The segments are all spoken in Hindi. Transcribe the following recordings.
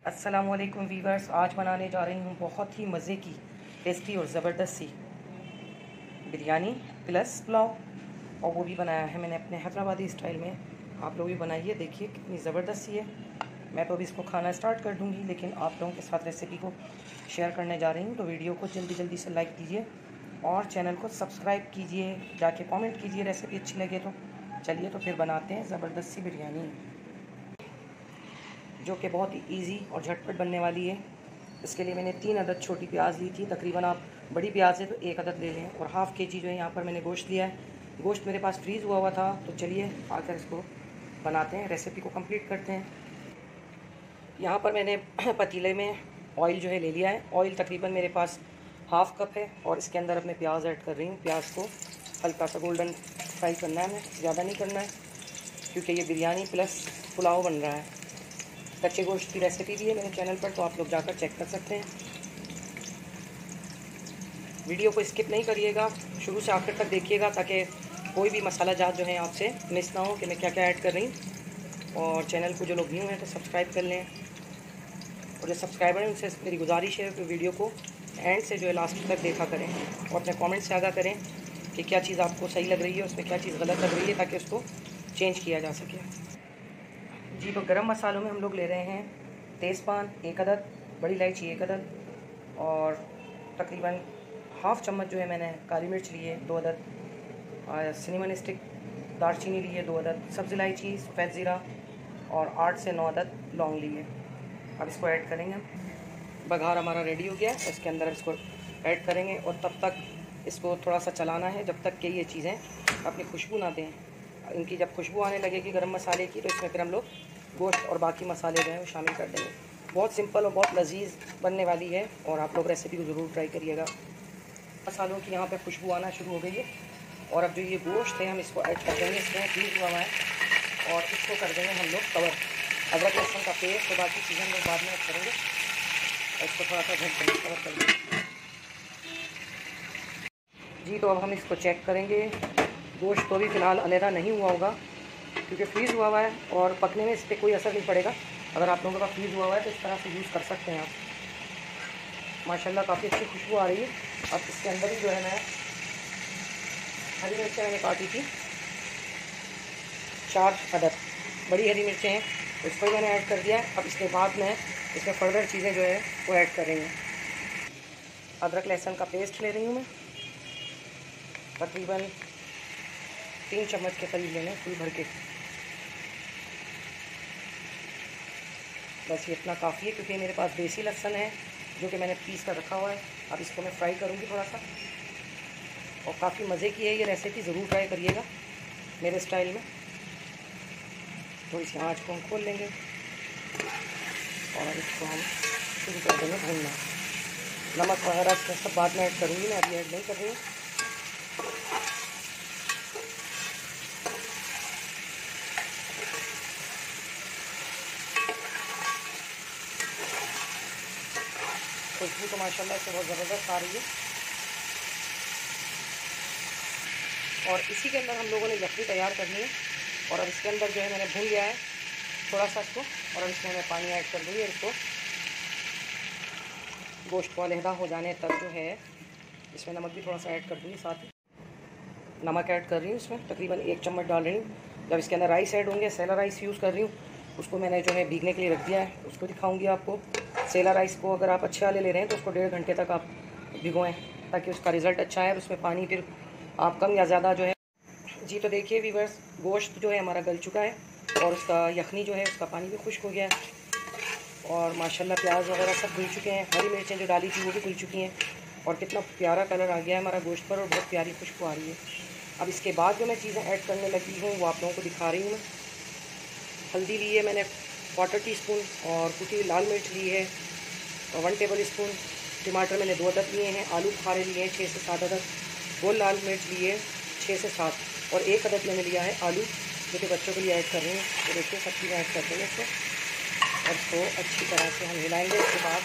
अस्सलामुअलैकुम वीवर्स, आज बनाने जा रही हूँ बहुत ही मज़े की टेस्टी और ज़बरदस्त सी बिरयानी प्लस पुलाव। और वो भी बनाया है मैंने अपने हैदराबादी स्टाइल में। आप लोग भी बनाइए, देखिए कितनी ज़बरदस्त सी है। मैं तो अभी इसको खाना स्टार्ट कर दूँगी, लेकिन आप लोगों के साथ रेसिपी को शेयर करने जा रही हूँ। तो वीडियो को जल्दी जल्दी से लाइक कीजिए और चैनल को सब्सक्राइब कीजिए, जाके कमेंट कीजिए रेसिपी अच्छी लगे तो। चलिए तो फिर बनाते हैं ज़बरदस्त सी बिरयानी, जो कि बहुत ही ईजी और झटपट बनने वाली है। इसके लिए मैंने 3 अदद छोटी प्याज ली थी। तकरीबन आप बड़ी प्याज है तो 1 अदद ले लें। और हाफ़ केजी जो है यहाँ पर मैंने गोश्त लिया है। गोश्त मेरे पास फ्रीज़ हुआ था। तो चलिए आकर इसको बनाते हैं, रेसिपी को कंप्लीट करते हैं। यहाँ पर मैंने पतीले में ऑयल जो है ले लिया है। ऑयल तकरीबन मेरे पास हाफ़ कप है और इसके अंदर अपने प्याज ऐड कर रही हूँ। प्याज को हल्का सा गोल्डन फ्राई करना है, हमें ज़्यादा नहीं करना है, क्योंकि ये बिरयानी प्लस पुलाव बन रहा है। कच्चे गोश्त की रेसिपी भी है मेरे चैनल पर, तो आप लोग जाकर चेक कर सकते हैं। वीडियो को स्किप नहीं करिएगा, शुरू से आखिर तक देखिएगा, ताकि कोई भी मसाला जात जो है आपसे मिस ना हो कि मैं क्या क्या ऐड कर रही हूँ। और चैनल को जो लोग न्यू हैं तो सब्सक्राइब कर लें, और जो सब्सक्राइबर हैं उनसे मेरी गुजारिश है कि वीडियो को एंड से जो है लास्ट तक देखा करें और अपने कमेंट से आगाह करें कि क्या चीज़ आपको सही लग रही है, उसमें क्या चीज़ गलत लग रही है, ताकि उसको चेंज किया जा सके। जी, तो गरम मसालों में हम लोग ले रहे हैं तेज़पान 1 अदद, बड़ी इलायची 1 अदद, और तकरीबन हाफ़ चम्मच जो है मैंने काली मिर्च ली है 2 अदद, और सिनेमन स्टिक दालचीनी ली है 2 अदद, सब्ज़ इलायची, सफ़ेद ज़ीरा और 8 से 9 अदद लौंग ली है। अब इसको ऐड करेंगे हम। बघार हमारा रेडी हो गया, इसके अंदर इसको ऐड करेंगे और तब तक इसको थोड़ा सा चलाना है जब तक कि ये चीज़ें अपनी खुशबू ना दें। इनकी जब खुशबू आने लगेगी गरम मसाले की, तो इसमें फिर हम लोग गोश्त और बाकी मसाले जो हैं वो शामिल कर देंगे। बहुत सिंपल और बहुत लजीज बनने वाली है, और आप लोग रेसिपी को ज़रूर ट्राई करिएगा। मसालों की यहाँ पे खुशबू आना शुरू हो गई है, और अब जो ये गोश्त है हम इसको ऐड कर देंगे। इसमें फ्रीज हुआ है और इसको कर देंगे हम लोग कवर। अदरक लहसुन का पेस्ट और बाकी चीज़ें हम लोग बाद में ऐड करेंगे, और इसको थोड़ा सा ढक देंगे, कवर कर देंगे। जी, तो अब हम इसको चेक करेंगे। गोश्त तो अभी फ़िलहाल अलहदा नहीं हुआ होगा, क्योंकि फ्रीज़ हुआ है और पकने में इस पर कोई असर नहीं पड़ेगा। अगर आप लोगों का फ्रीज़ हुआ है तो इस तरह से यूज़ कर सकते हैं आप। माशाल्लाह काफ़ी अच्छी खुशबू आ रही है। अब इसके अंदर ही जो है मैं हरी मिर्चें मैंने काटी थी 4 अदद, बड़ी हरी मिर्चें हैं, इसको ही मैंने ऐड कर दिया है। अब इसके बाद में इसमें फर्दर चीज़ें जो है वो ऐड करेंगे। अदरक लहसुन का पेस्ट ले रही हूँ मैं, तकरीबन 3 चम्मच के करीब लेना फुल भर के। बस ये इतना काफ़ी है, क्योंकि मेरे पास देसी लहसुन है जो कि मैंने पीस कर रखा हुआ है। अब इसको मैं फ्राई करूँगी थोड़ा सा, और काफ़ी मज़े की है ये रेसिपी, ज़रूर ट्राई करिएगा मेरे स्टाइल में। तो इस आँच को हम खोल लेंगे और इसको हम शुरू कर देंगे भूनना। नमक वगैरह इसमें सब बाद में ऐड करूँगी, मैं अभी ऐड नहीं कर रही हूँ। खुशबू तो माशाल्लाह से बहुत ज़बरदस्त आ रही है। और इसी के अंदर हम लोगों ने यखनी तैयार करनी है, और अब इसके अंदर जो है मैंने भून लिया है थोड़ा सा इसको, और अब इसमें मैं पानी ऐड कर दूँगी। इसको गोश्त को अलहदा हो जाने तक जो है इसमें नमक भी थोड़ा सा ऐड कर दूँगी। साथ ही नमक ऐड कर रही हूँ इसमें, तकरीबन 1 चम्मच डाल रही हूँ। जब इसके अंदर राइस ऐड होंगे, सेला राइस यूज़ कर रही हूँ, उसको मैंने जो है भीगने के लिए रख दिया है, उसको दिखाऊंगी आपको। सेला राइस को अगर आप अच्छे वाले ले रहे हैं तो उसको 1.5 घंटे तक आप भिगोएं, ताकि उसका रिज़ल्ट अच्छा है। उसमें पानी फिर आप कम या ज़्यादा जो है। जी, तो देखिए वीवर्स, गोश्त जो है हमारा गल चुका है, और उसका यखनी जो है उसका पानी भी खुश्क हो गया है, और माशाल्लाह प्याज वगैरह सब घुल चुके हैं। हरी मिर्चें जो डाली थी वो भी घुल चुकी हैं, और कितना प्यारा कलर आ गया है हमारा गोश्त पर, और बहुत प्यारी खुशबू आ रही है। अब इसके बाद जो मैं चीज़ें ऐड करने लगी हूँ वो आप लोगों को दिखा रही हूँ मैं। हल्दी ली है मैंने 1/4 टीस्पून, और कुटी हुई लाल मिर्च ली है 1 टेबल स्पून। टमाटर मैंने 2 अदद लिए हैं। आलू बुखारे लिए हैं 6 से 7 अदद। गोल लाल मिर्च लिए 6 से 7, और 1 अदद मैंने लिया है आलू, जो कि बच्चों के लिए ऐड कर रही हूँ। तो देखिए सब चीज़ें ऐड कर देंगे इसको, और इसको अच्छी तरह से हम हिलाएंगे। इसके बाद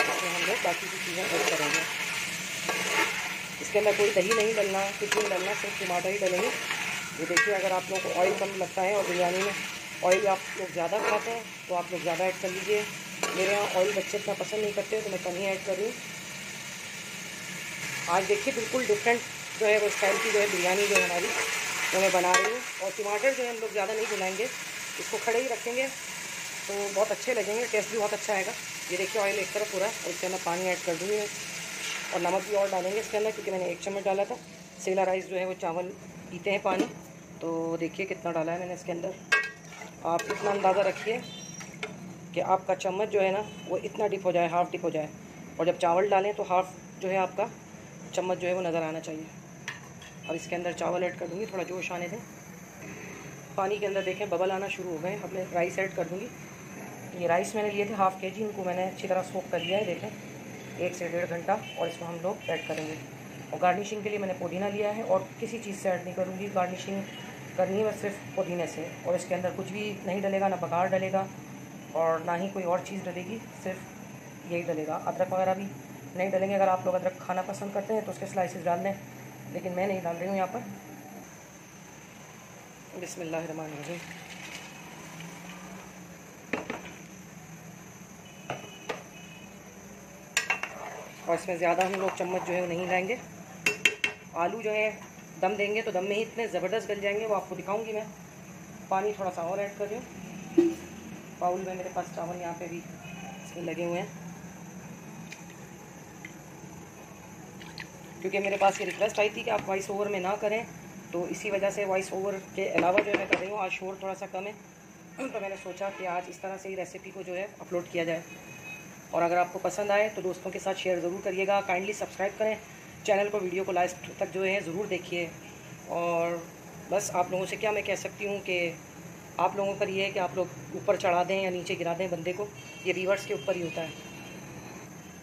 इसमें हम लोग बाकी की चीज़ें ऐड करेंगे। इसके अंदर कोई दही नहीं डलना, कुछ नहीं डलना, सिर्फ टमाटर ही डलेंगे। ये देखिए, अगर आप लोगों को ऑयल कम लगता है और बिरयानी में ऑयल आप लोग ज़्यादा खाते हैं तो आप लोग ज़्यादा ऐड कर लीजिए, मेरे यहाँ ऑयल बच्चे इतना पसंद नहीं करते तो मैं कम ही ऐड कर रही हूँ। आज देखिए बिल्कुल डिफरेंट जो है वो स्टाइल की जो है बिरयानी जो है हमारी वो मैं बना रही हूँ। और टमाटर जो है हम लोग ज़्यादा नहीं भुनाएंगे, इसको खड़े ही रखेंगे तो बहुत अच्छे लगेंगे, टेस्ट भी बहुत अच्छा आएगा। ये देखिए ऑयल एक तरफ पूरा, और इसके अंदर पानी ऐड कर दूँगी मैं, और नमक भी और डालेंगे इसके अंदर, क्योंकि मैंने 1 चम्मच डाला था। सेला राइस जो है वो चावल पीते हैं पानी, तो देखिए कितना डाला है मैंने इसके अंदर। आप इतना अंदाज़ा रखिए कि आपका चम्मच जो है ना वो इतना डिप हो जाए, हाफ़ डिप हो जाए, और जब चावल डालें तो हाफ़ जो है आपका चम्मच जो है वो नज़र आना चाहिए। अब इसके अंदर चावल ऐड कर दूँगी, थोड़ा जोश आने दें। पानी के अंदर देखें बबल आना शुरू हो गए। अब मैं राइस ऐड कर दूँगी। ये राइस मैंने लिए थे हाफ़ kg, इनको मैंने अच्छी तरह सोक कर लिया है, देखें 1 से 1.5 घंटा, और इसको हम लोग ऐड करेंगे। और गार्निशिंग के लिए मैंने पुदीना लिया है, और किसी चीज़ से ऐड नहीं करूँगी, गार्निशिंग करनी है बस सिर्फ पुदीने से। और इसके अंदर कुछ भी नहीं डलेगा, ना बघार डलेगा और ना ही कोई और चीज़ डलेगी, सिर्फ यही डलेगा। अदरक वगैरह भी नहीं डलेंगे। अगर आप लोग अदरक खाना पसंद करते हैं तो उसके स्लाइसेस डाल दें, लेकिन मैं नहीं डाल रही हूँ यहाँ पर। बिस्मिल्लाहिर्रहमानिर्रहीम। और इसमें ज़्यादा हम लोग चम्मच जो है वो नहीं लाएंगे। आलू जो है दम देंगे तो दम में ही इतने ज़बरदस्त गल जाएंगे, वो आपको दिखाऊंगी मैं। पानी थोड़ा सा और ऐड कर रही हूँ। बाउल में मेरे पास चावल यहाँ पे भी इसमें लगे हुए हैं, क्योंकि मेरे पास ये रिक्वेस्ट आई थी कि आप वॉइस ओवर में ना करें, तो इसी वजह से वॉइस ओवर के अलावा जो है मैं कर रही हूँ। आज शोर थोड़ा सा कम है, तो मैंने सोचा कि आज इस तरह से ही रेसिपी को जो है अपलोड किया जाए। और अगर आपको पसंद आए तो दोस्तों के साथ शेयर ज़रूर करिएगा। काइंडली सब्सक्राइब करें चैनल को, वीडियो को लास्ट तक जो है ज़रूर देखिए। और बस आप लोगों से क्या मैं कह सकती हूँ कि आप लोगों पर ये है कि आप लोग ऊपर चढ़ा दें या नीचे गिरा दें बंदे को, ये व्यूअर्स के ऊपर ही होता है।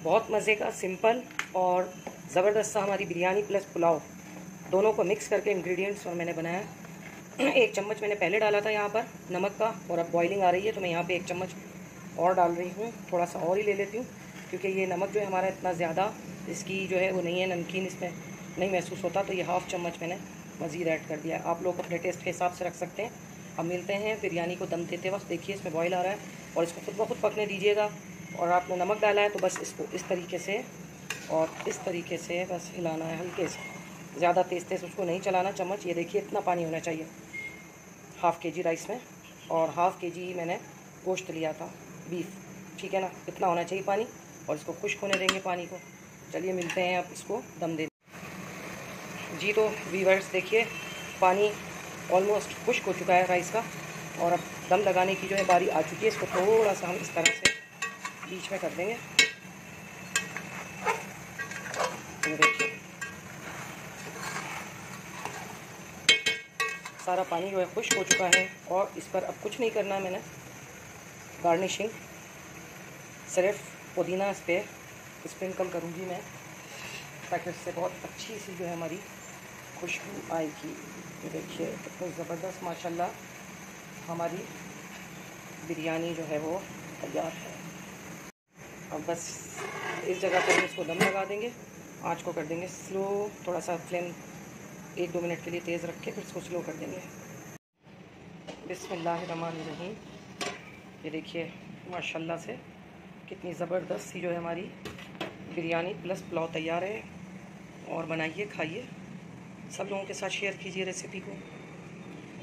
बहुत मज़े का सिंपल और ज़बरदस्त सा हमारी बिरयानी प्लस पुलाव दोनों को मिक्स करके इंग्रेडिएंट्स और मैंने बनाया। 1 चम्मच मैंने पहले डाला था यहाँ पर नमक का, और अब बॉइलिंग आ रही है तो मैं यहाँ पे 1 चम्मच और डाल रही हूँ। थोड़ा सा और ही ले लेती हूँ, क्योंकि ये नमक जो है हमारा इतना ज़्यादा इसकी जो है वो नहीं है, नमकीन इसमें नहीं महसूस होता, तो ये हाफ़ चम्मच मैंने मज़ीद ऐड कर दिया। आप लोग अपने टेस्ट के हिसाब से रख सकते हैं। अब मिलते हैं बिरयानी को दम देते वक्त। देखिए इसमें बॉयल आ रहा है, और इसको खुद ब खुद पकने दीजिएगा। और आपने नमक डाला है तो बस इसको इस तरीके से और इस तरीके से बस हिलाना है हल्के से, ज़्यादा तेज़ उसको नहीं चलाना चम्मच। ये देखिए इतना पानी होना चाहिए हाफ़ kg राइस में, और हाफ़ kg मैंने गोश्त लिया था बीफ, ठीक है ना, इतना होना चाहिए पानी। और इसको खुश्क होने देंगे पानी को। चलिए मिलते हैं अब इसको दम दे। जी तो व्यूअर्स देखिए पानी ऑलमोस्ट खुश्क हो चुका है राइस का, और अब दम लगाने की जो है बारी आ चुकी है। इसको थोड़ा सा हम इस तरह से बीच में कर देंगे। ये देखिए सारा पानी जो है खुश्क हो चुका है, और इस पर अब कुछ नहीं करना। मैंने गार्निशिंग सिर्फ पुदीना इस पर स्प्रिंकल करूँगी मैं, ताकि उससे बहुत अच्छी सी जो है हमारी खुशबू आएगी। ये देखिए कितनी ज़बरदस्त माशाल्लाह हमारी बिरयानी जो है वो तैयार है। अब बस इस जगह पर इसको दम लगा देंगे, आँच को कर देंगे स्लो, थोड़ा सा फ्लेम 1-2 मिनट के लिए तेज़ रख के फिर इसको स्लो कर देंगे। बिस्मिल्लाहिर्रहमानिर्रहीम। ये देखिए माशाल्लाह से कितनी ज़बरदस्त सी जो है हमारी बिरयानी प्लस पुलाव तैयार है। और बनाइए, खाइए, सब लोगों के साथ शेयर कीजिए रेसिपी को।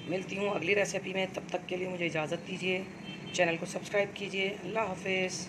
मिलती हूँ अगली रेसिपी में, तब तक के लिए मुझे इजाज़त दीजिए। चैनल को सब्सक्राइब कीजिए। अल्लाह हाफ़िज़।